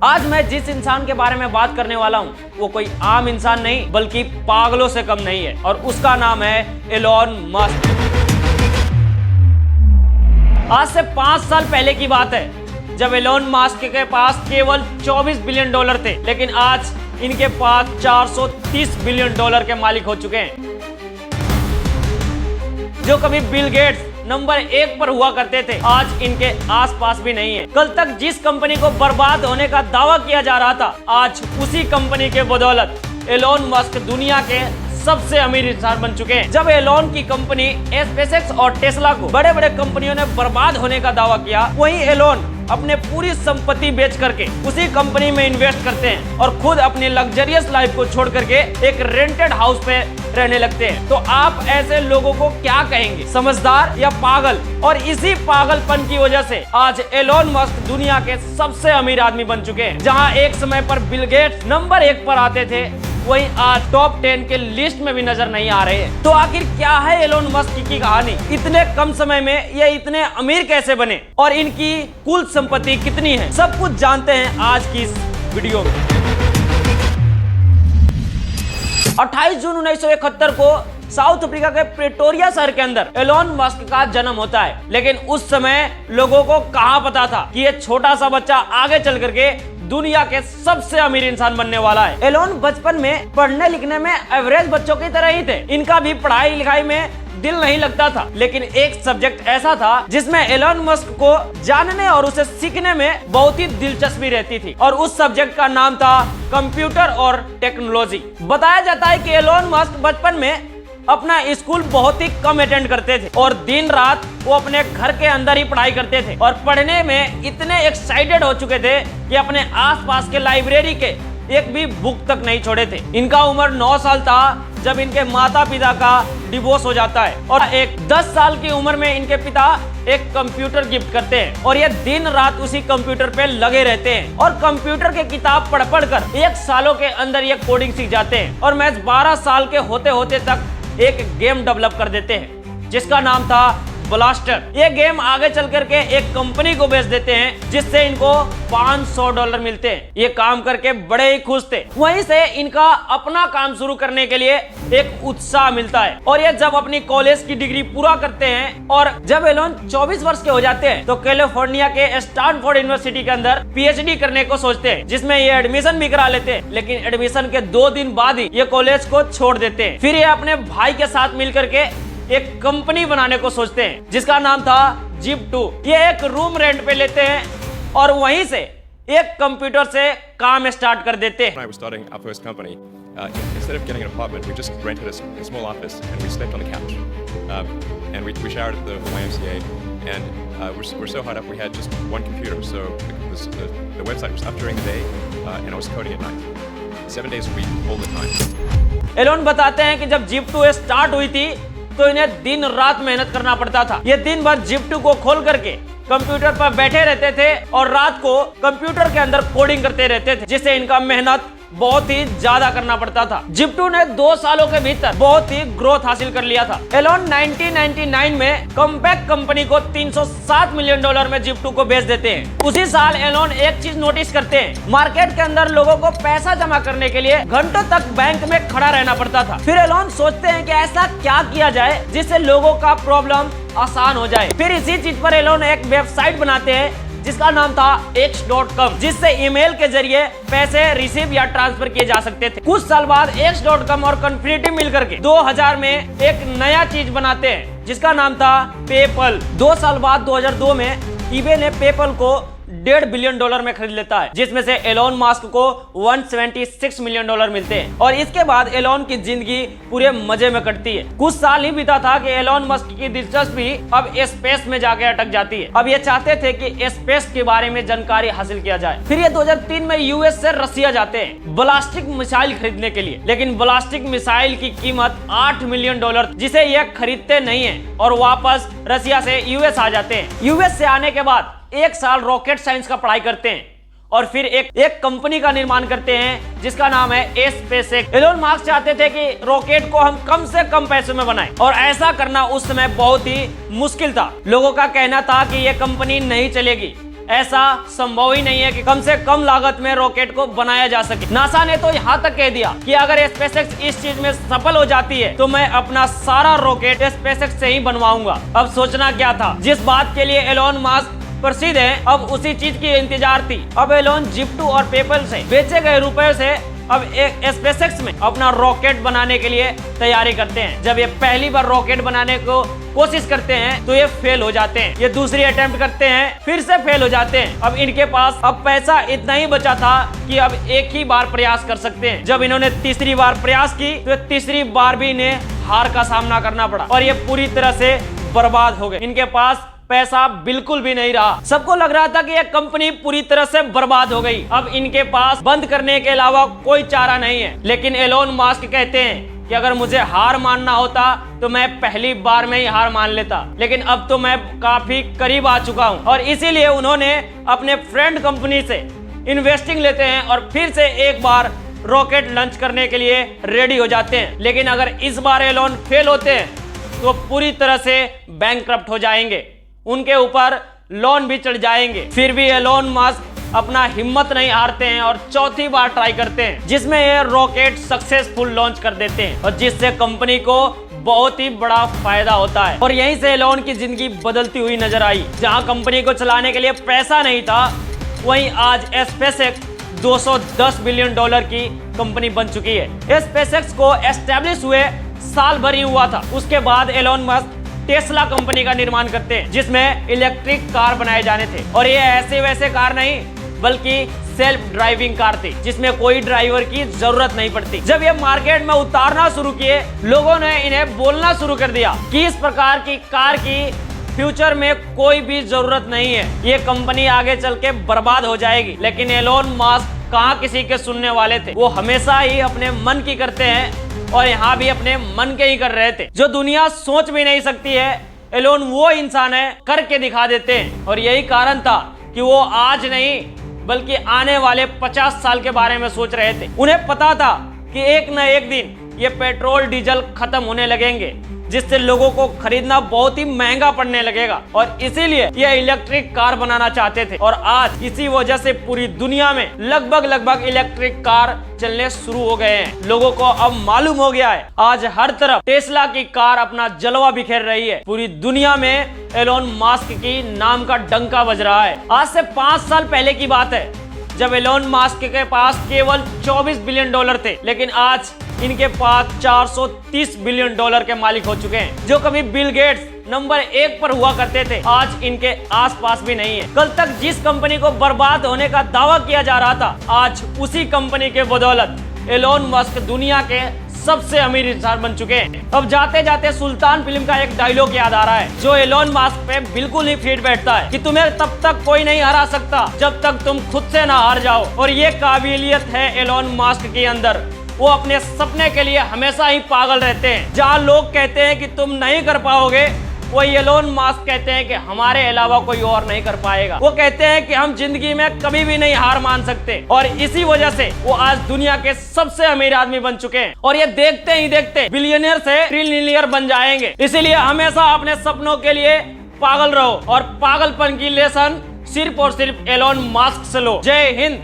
आज मैं जिस इंसान के बारे में बात करने वाला हूँ वो कोई आम इंसान नहीं बल्कि पागलों से कम नहीं है और उसका नाम है एलोन मस्क। आज से 5 साल पहले की बात है जब एलोन मस्क के पास केवल $24 बिलियन थे, लेकिन आज इनके पास $430 बिलियन के मालिक हो चुके हैं। जो कभी बिल गेट्स नंबर 1 पर हुआ करते थे आज इनके आसपास भी नहीं है। कल तक जिस कंपनी को बर्बाद होने का दावा किया जा रहा था आज उसी कंपनी के बदौलत एलोन मस्क दुनिया के सबसे अमीर इंसान बन चुके हैं। जब एलोन की कंपनी स्पेसएक्स और टेस्ला को बड़े बड़े कंपनियों ने बर्बाद होने का दावा किया, वहीं एलोन अपने पूरी संपत्ति बेच करके उसी कंपनी में इन्वेस्ट करते हैं और खुद अपनी लग्जरियस लाइफ को छोड़ करके एक रेंटेड हाउस पे रहने लगते हैं। तो आप ऐसे लोगों को क्या कहेंगे, समझदार या पागल? और इसी पागलपन की वजह से आज एलोन मस्क दुनिया के सबसे अमीर आदमी बन चुके हैं। जहां एक समय पर बिल गेट्स नंबर 1 पर आते थे, वहीं आज टॉप 10 के लिस्ट में भी नजर नहीं आ रहे हैं। तो आखिर क्या है एलोन मस्क की कहानी? इतने कम समय में ये इतने अमीर कैसे बने और इनकी कुल संपत्ति कितनी है? सब कुछ जानते हैं आज की इस वीडियो में। 28 जून 1971 को साउथ अफ्रीका के प्रेटोरिया शहर के अंदर एलोन मस्क का जन्म होता है, लेकिन उस समय लोगों को कहां पता था कि ये छोटा सा बच्चा आगे चल करके दुनिया के सबसे अमीर इंसान बनने वाला है। एलोन बचपन में पढ़ने लिखने में एवरेज बच्चों की तरह ही थे। इनका भी पढ़ाई लिखाई में दिल नहीं लगता था, लेकिन एक सब्जेक्ट ऐसा था जिसमें एलोन मस्क को जानने और उसे सीखने में बहुत ही दिलचस्पी रहती थी और उस सब्जेक्ट का नाम था कंप्यूटर और टेक्नोलॉजी। बताया जाता है कि एलोन मस्क बचपन में अपना स्कूल बहुत ही कम अटेंड करते थे और दिन रात वो अपने घर के अंदर ही पढ़ाई करते थे और पढ़ने में इतने एक्साइटेड हो चुके थे कि अपने आसपास के लाइब्रेरी के एक भी बुक तक नहीं छोड़े थे। इनका उम्र 9 साल था जब इनके माता पिता का डिवोर्स हो जाता है और एक 10 साल की उम्र में इनके पिता एक कंप्यूटर गिफ्ट करते हैं और ये दिन रात उसी कंप्यूटर पे लगे रहते हैं और कंप्यूटर के किताब पढ़ कर 1 सालों के अंदर ये कोडिंग सीख जाते हैं और महज 12 साल के होते होते तक एक गेम डेवलप कर देते हैं जिसका नाम था ब्लास्टर। ये गेम आगे चल करके एक कंपनी को बेच देते हैं जिससे इनको $500 मिलते हैं। ये काम करके बड़े ही खुश थे। वहीं से इनका अपना काम शुरू करने के लिए एक उत्साह मिलता है और ये जब अपनी कॉलेज की डिग्री पूरा करते हैं और जब एलोन 24 वर्ष के हो जाते हैं तो कैलिफोर्निया के स्टैनफोर्ड यूनिवर्सिटी के अंदर PhD करने को सोचते हैं, जिसमें ये एडमिशन भी करा लेते हैं, लेकिन एडमिशन के 2 दिन बाद ही ये कॉलेज को छोड़ देते हैं। फिर ये अपने भाई के साथ मिल करके एक कंपनी बनाने को सोचते हैं जिसका नाम था Zip2। ये एक रूम रेंट पे लेते हैं और वहीं से एक कंप्यूटर से काम स्टार्ट कर देते हैं। When I was starting our first company, instead of getting an apartment, we just rented a small office and we slept on the couch. And we showered at the YMCA, and we're so hot up we had just one computer, so the website was up during the day and I was coding at night, 7 days a week, all the time. Elon बताते हैं कि जब Zip2 start हुई थी तो इन्हें दिन रात मेहनत करना पड़ता था। ये दिन भर Zip2 को खोल करके कंप्यूटर पर बैठे रहते थे और रात को कंप्यूटर के अंदर कोडिंग करते रहते थे, जिससे इनका मेहनत बहुत ही ज्यादा करना पड़ता था। Zip2 ने 2 सालों के भीतर बहुत ही ग्रोथ हासिल कर लिया था। एलोन 1999 में कॉम्पैक्ट कंपनी को $307 मिलियन में Zip2 को बेच देते हैं। उसी साल एलोन एक चीज नोटिस करते हैं, मार्केट के अंदर लोगों को पैसा जमा करने के लिए घंटों तक बैंक में खड़ा रहना पड़ता था। फिर एलोन सोचते हैं कि ऐसा क्या किया जाए जिससे लोगों का प्रॉब्लम आसान हो जाए। फिर इसी चीज पर एलोन एक वेबसाइट बनाते हैं जिसका नाम था X.com, जिससे ईमेल के जरिए पैसे रिसीव या ट्रांसफर किए जा सकते थे। कुछ साल बाद X.com और कन्फिनिटी मिलकर के 2000 में एक नया चीज बनाते हैं जिसका नाम था पेपल। 2 साल बाद 2002 में eBay ने पेपल को $1.5 बिलियन में खरीद लेता है, जिसमें से एलोन मस्क को $176 मिलियन मिलते हैं और इसके बाद एलोन की जिंदगी पूरे मजे में कटती है। कुछ साल ही बीता था कि एलोन मस्क की दिलचस्पी अब स्पेस में जाके अटक जाती है। अब ये चाहते थे कि स्पेस के बारे में जानकारी हासिल किया जाए। फिर ये 2003 में यूएस से रसिया जाते हैं बैलिस्टिक मिसाइल खरीदने के लिए, लेकिन बैलिस्टिक मिसाइल की कीमत $8 मिलियन, जिसे ये खरीदते नहीं है और वापस रसिया से यूएस आ जाते हैं। यूएस से आने के बाद 1 साल रॉकेट साइंस का पढ़ाई करते हैं और फिर एक कंपनी का निर्माण करते हैं जिसका नाम है स्पेसएक्स। एलोन मस्क चाहते थे कि रॉकेट को हम कम से कम पैसों में बनाएं और ऐसा करना उस समय बहुत ही मुश्किल था। लोगों का कहना था कि यह कंपनी नहीं चलेगी ऐसा संभव ही नहीं है कि कम से कम लागत में रॉकेट को बनाया जा सके। नासा ने तो यहाँ तक कह दिया कि अगर स्पेसएक्स इस चीज में सफल हो जाती है तो मैं अपना सारा रॉकेट स्पेसएक्स से ही बनवाऊंगा। अब सोचना क्या था, जिस बात के लिए एलोन मस्क प्रसिद्ध है, अब उसी चीज की इंतजार थी। अब एलोन जिप्टू और पेपल से बेचे गए रुपए से अब एक स्पेसएक्स में अपना रॉकेट बनाने के लिए तैयारी करते हैं। जब ये पहली बार रॉकेट बनाने को कोशिश करते हैं तो ये फेल हो जाते हैं। ये दूसरी अटेम्प्ट करते हैं, फिर से फेल हो जाते हैं। अब इनके पास अब पैसा इतना ही बचा था कि अब एक ही बार प्रयास कर सकते हैं। जब इन्होंने तीसरी बार प्रयास की तो तीसरी बार भी इन्हें हार का सामना करना पड़ा और ये पूरी तरह से बर्बाद हो गए। इनके पास पैसा बिल्कुल भी नहीं रहा। सबको लग रहा था कि यह कंपनी पूरी तरह से बर्बाद हो गई। अब इनके पास बंद करने के अलावा कोई चारा नहीं है। लेकिन एलोन मस्क कहते हैं कि अगर मुझे हार मानना होता तो मैं पहली बार में ही हार मान लेता, लेकिन अब तो मैं काफी करीब आ चुका हूं और इसीलिए उन्होंने अपने फ्रेंड कंपनी से इन्वेस्टिंग लेते हैं और फिर से एक बार रॉकेट लॉन्च करने के लिए रेडी हो जाते हैं। लेकिन अगर इस बार एलोन फेल होते हैं तो पूरी तरह से बैंकक्रप्ट हो जाएंगे, उनके ऊपर लोन भी चढ़ जाएंगे। फिर भी एलोन मस्क अपना हिम्मत नहीं हारते हैं और चौथी बार ट्राई करते हैं, जिसमें ये रॉकेट सक्सेसफुल लॉन्च कर देते हैं और जिससे कंपनी को बहुत ही बड़ा फायदा होता है। और यहीं से एलोन की जिंदगी बदलती हुई नजर आई। जहां कंपनी को चलाने के लिए पैसा नहीं था, वहीं आज स्पेसएक्स $210 बिलियन की कंपनी बन चुकी है। स्पेसएक्स को एस्टेब्लिश हुए साल भर ही हुआ था। उसके बाद एलोन मस्क टेस्ला कंपनी का निर्माण करते हैं, जिसमें इलेक्ट्रिक कार बनाए जाने थे। और ये ऐसे वैसे कार नहीं बल्कि सेल्फ ड्राइविंग कार थी, जिसमें कोई ड्राइवर की जरूरत नहीं पड़ती। जब ये मार्केट में उतारना शुरू किए, लोगों ने इन्हें बोलना शुरू कर दिया कि इस प्रकार की कार की फ्यूचर में कोई भी जरूरत नहीं है, ये कंपनी आगे चल के बर्बाद हो जाएगी। लेकिन एलोन मस्क कहाँ किसी के सुनने वाले थे। वो हमेशा ही अपने मन की करते हैं और यहाँ भी अपने मन के ही कर रहे थे। जो दुनिया सोच भी नहीं सकती है, एलोन वो इंसान है करके दिखा देते हैं। और यही कारण था कि वो आज नहीं बल्कि आने वाले 50 साल के बारे में सोच रहे थे। उन्हें पता था कि एक न एक दिन ये पेट्रोल डीजल खत्म होने लगेंगे, जिससे लोगों को खरीदना बहुत ही महंगा पड़ने लगेगा और इसीलिए ये इलेक्ट्रिक कार बनाना चाहते थे। और आज इसी वजह से पूरी दुनिया में लगभग इलेक्ट्रिक कार चलने शुरू हो गए हैं। लोगों को अब मालूम हो गया है, आज हर तरफ टेस्ला की कार अपना जलवा बिखेर रही है। पूरी दुनिया में एलोन मस्क की नाम का डंका बज रहा है। आज से 5 साल पहले की बात है, जब एलोन मस्क के पास केवल $24 बिलियन थे, लेकिन आज इनके पास $430 बिलियन के मालिक हो चुके हैं। जो कभी बिल गेट्स नंबर 1 पर हुआ करते थे, आज इनके आसपास भी नहीं है। कल तक जिस कंपनी को बर्बाद होने का दावा किया जा रहा था, आज उसी कंपनी के बदौलत एलोन मस्क दुनिया के सबसे अमीर इंसान बन चुके हैं। अब जाते जाते सुल्तान फिल्म का एक डायलॉग याद आ रहा है, जो एलोन मस्क पे बिल्कुल ही फिट बैठता है कि तुम्हें तब तक कोई नहीं हरा सकता जब तक तुम खुद से ना हार जाओ। और ये काबिलियत है एलोन मस्क के अंदर। वो अपने सपने के लिए हमेशा ही पागल रहते हैं। जहाँ लोग कहते हैं कि तुम नहीं कर पाओगे, वही एलोन मस्क कहते हैं कि हमारे अलावा कोई और नहीं कर पाएगा। वो कहते हैं कि हम जिंदगी में कभी भी नहीं हार मान सकते और इसी वजह से वो आज दुनिया के सबसे अमीर आदमी बन चुके हैं और ये देखते ही देखते बिलियनियर से ट्रिलियनियर बन जाएंगे। इसीलिए हमेशा अपने सपनों के लिए पागल रहो और पागलपन की लेसन सिर्फ और सिर्फ एलोन मस्क से लो। जय हिंद।